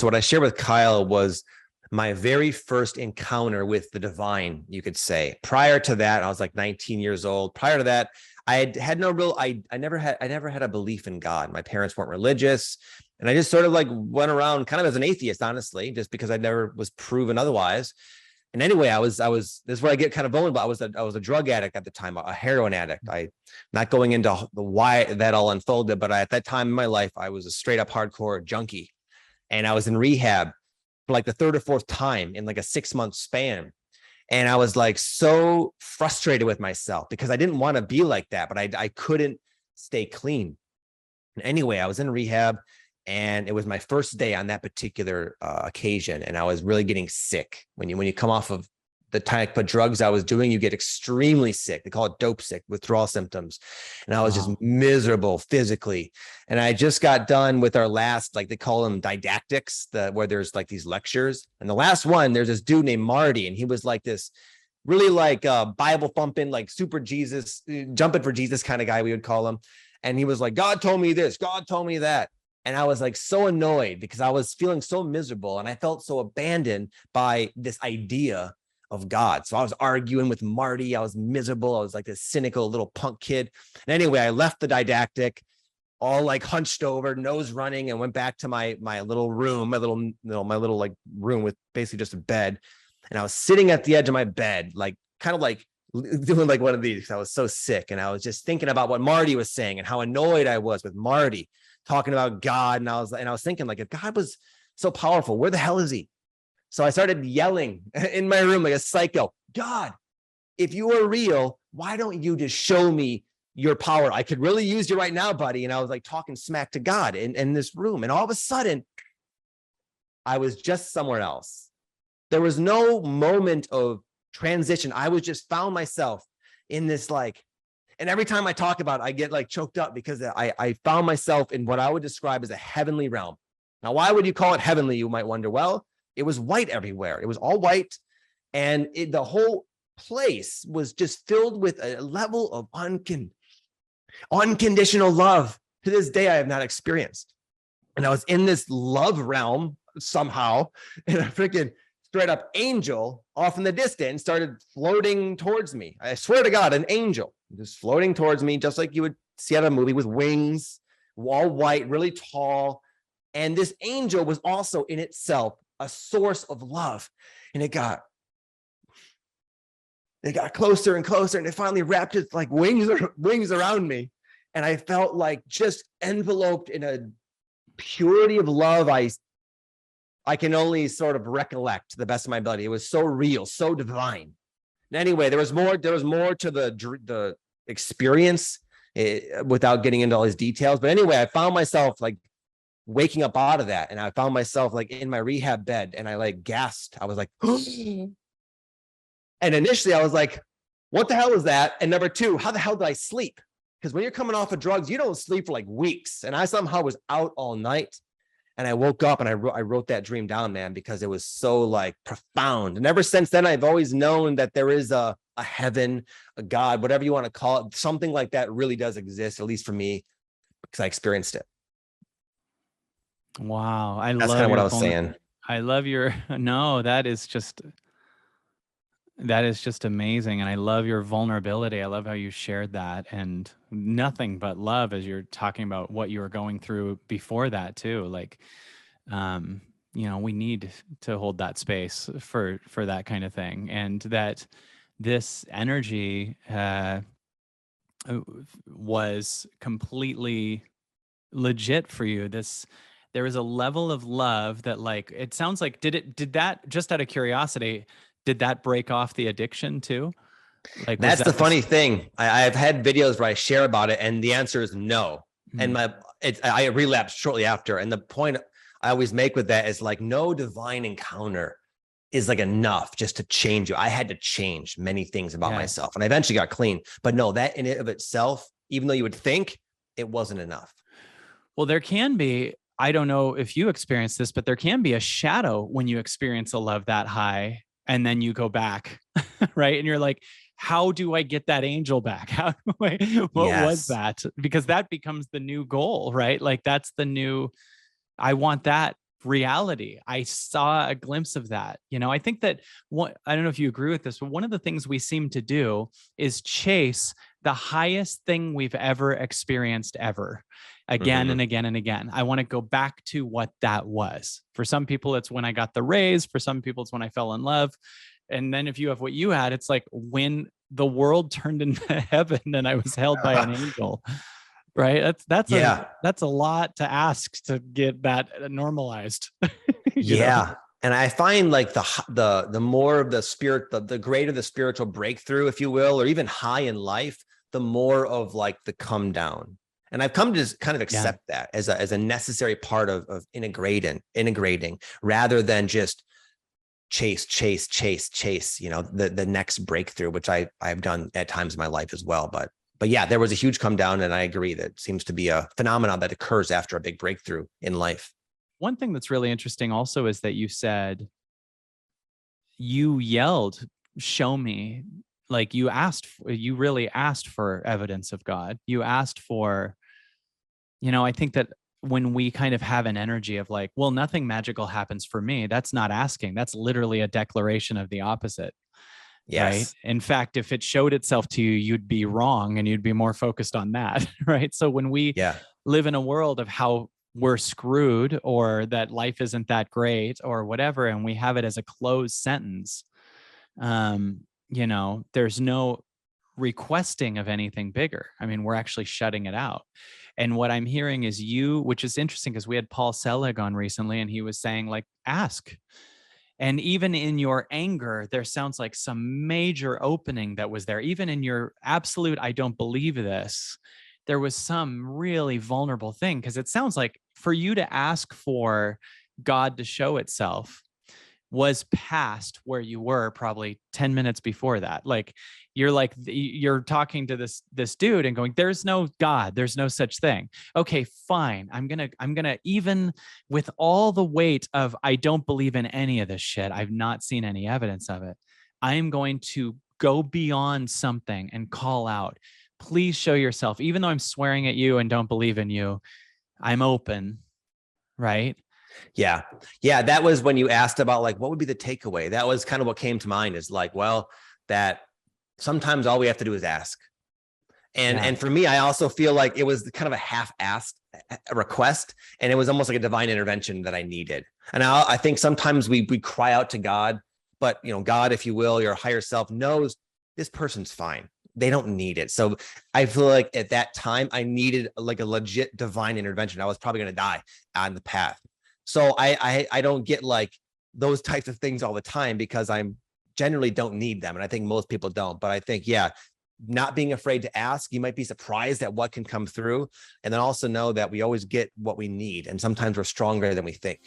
So what I shared with Kyle was my very first encounter with the divine, you could say. Prior to that, I was like 19 years old. Prior to that, I had no real, I never had a belief in God. My parents weren't religious. And I just sort of like went around kind of as an atheist, honestly, just because I never was proven otherwise. And anyway, this is where I get kind of vulnerable. I was a drug addict at the time, a heroin addict. Not going into the why that all unfolded, but at that time in my life, I was a straight up hardcore junkie. And I was in rehab for like the third or fourth time in like a 6-month span. And I was like so frustrated with myself because I didn't want to be like that, but I couldn't stay clean. And anyway, I was in rehab and it was my first day on that particular occasion. And I was really getting sick. When you come off of the type of drugs I was doing, you get extremely sick. They call it dope sick, withdrawal symptoms. And I was just miserable physically. And I just got done with our last, like they call them didactics, where there's like these lectures. And the last one, there's this dude named Marty. And he was like this really like Bible thumping, like super Jesus, jumping for Jesus kind of guy, we would call him. And he was like, God told me this, God told me that. And I was like so annoyed because I was feeling so miserable and I felt so abandoned by this idea of God. So I was arguing with Marty. I was miserable. I was like this cynical little punk kid. And anyway, I left the didactic all like hunched over, nose running, and went back to my little room, my little like room with basically just a bed. And I was sitting at the edge of my bed, like kind of like doing like one of these. I was so sick. And I was just thinking about what Marty was saying and how annoyed I was with Marty talking about God. And I was thinking, like, if God was so powerful, where the hell is he? So I started yelling in my room like a psycho, God, if you are real, why don't you just show me your power? I could really use you right now, buddy. And I was like talking smack to God in this room. And all of a sudden, I was just somewhere else. There was no moment of transition. I was just found myself in this like, and every time I talk about it, I get like choked up because I found myself in what I would describe as a heavenly realm. Now, why would you call it heavenly? You might wonder. Well, it was white everywhere. It was all white. And the whole place was just filled with a level of unconditional love to this day I have not experienced. And I was in this love realm somehow, and a freaking straight up angel off in the distance started floating towards me. I swear to God, an angel just floating towards me, just like you would see at a movie, with wings, all white, really tall. And this angel was also in itself a source of love. And it got closer and closer, and it finally wrapped its like wings around me. And I felt like just enveloped in a purity of love I can only sort of recollect to the best of my ability. It was so real, so divine. And anyway, there was more to the experience without getting into all these details. But anyway, I found myself like waking up out of that. And I found myself like in my rehab bed, and I like gasped. I was like, and initially I was like, what the hell is that? And number two, how the hell did I sleep? Because when you're coming off of drugs, you don't sleep for like weeks. And I somehow was out all night. And I woke up and I wrote that dream down, man, because it was so like profound. And ever since then, I've always known that there is a heaven, a God, whatever you want to call it. Something like that really does exist, at least for me, because I experienced it. Wow. That's kind of what I was saying. I love that is just amazing. And I love your vulnerability. I love how you shared that, and nothing but love as you're talking about what you were going through before that too. Like, we need to hold that space for that kind of thing. And that this energy was completely legit for you. There was a level of love that, like, it sounds like, did that, just out of curiosity, did that break off the addiction too? Like, that's the funny thing. I've had videos where I share about it, and the answer is no. And I relapsed shortly after. And the point I always make with that is like, no divine encounter is like enough just to change you. I had to change many things about myself, and I eventually got clean. But no, that in and of itself, even though you would think, it wasn't enough. Well, there can be, I don't know if you experience this, but there can be a shadow when you experience a love that high and then you go back, right? And you're like, how do I get that angel back? What was that? Because that becomes the new goal, right? Like, that's the new, I want that reality. I saw a glimpse of that. I think that I don't know if you agree with this, but one of the things we seem to do is chase the highest thing we've ever experienced ever, again and again and again. I want to go back to what that was. For some people, it's when I got the raise. For some people, it's when I fell in love. And then if you have what you had, it's like when the world turned into heaven and I was held by an angel. Right. That's a lot to ask to get that normalized. Yeah. And I find like the more of the spirit, the greater the spiritual breakthrough, if you will, or even high in life, the more of like the come down. And I've come to kind of accept that as a necessary part of integrating rather than just chase, the next breakthrough, which I've done at times in my life as well. But yeah, there was a huge come down, and I agree that seems to be a phenomenon that occurs after a big breakthrough in life. One thing that's really interesting also is that you said you yelled, "Show me." Like you really asked for evidence of God. You asked for, I think that when we kind of have an energy of like, well, nothing magical happens for me, that's not asking. That's literally a declaration of the opposite. Yes. Right. In fact, if it showed itself to you, you'd be wrong and you'd be more focused on that. Right. So when we live in a world of how we're screwed or that life isn't that great or whatever, and we have it as a closed sentence, there's no requesting of anything bigger. I mean, we're actually shutting it out. And what I'm hearing is which is interesting because we had Paul Selig on recently and he was saying like, ask. And even in your anger, there sounds like some major opening that was there. Even in your absolute, I don't believe this, there was some really vulnerable thing. Because it sounds like for you to ask for God to show itself was past where you were probably 10 minutes before that. Like you're talking to this dude and going, there's no God, there's no such thing. Okay, fine. I'm gonna even with all the weight of I don't believe in any of this shit, I've not seen any evidence of it, I am going to go beyond something and call out, please show yourself. Even though I'm swearing at you and don't believe in you, I'm open. Right. Yeah. That was when you asked about like, what would be the takeaway? That was kind of what came to mind is like, well, that sometimes all we have to do is ask. And for me, I also feel like it was kind of a half-assed request, and it was almost like a divine intervention that I needed. And I think sometimes we cry out to God, but God, if you will, your higher self knows this person's fine. They don't need it. So I feel like at that time I needed like a legit divine intervention. I was probably going to die on the path. So I don't get like those types of things all the time because I'm generally don't need them. And I think most people don't, but I think, not being afraid to ask, you might be surprised at what can come through. And then also know that we always get what we need. And sometimes we're stronger than we think.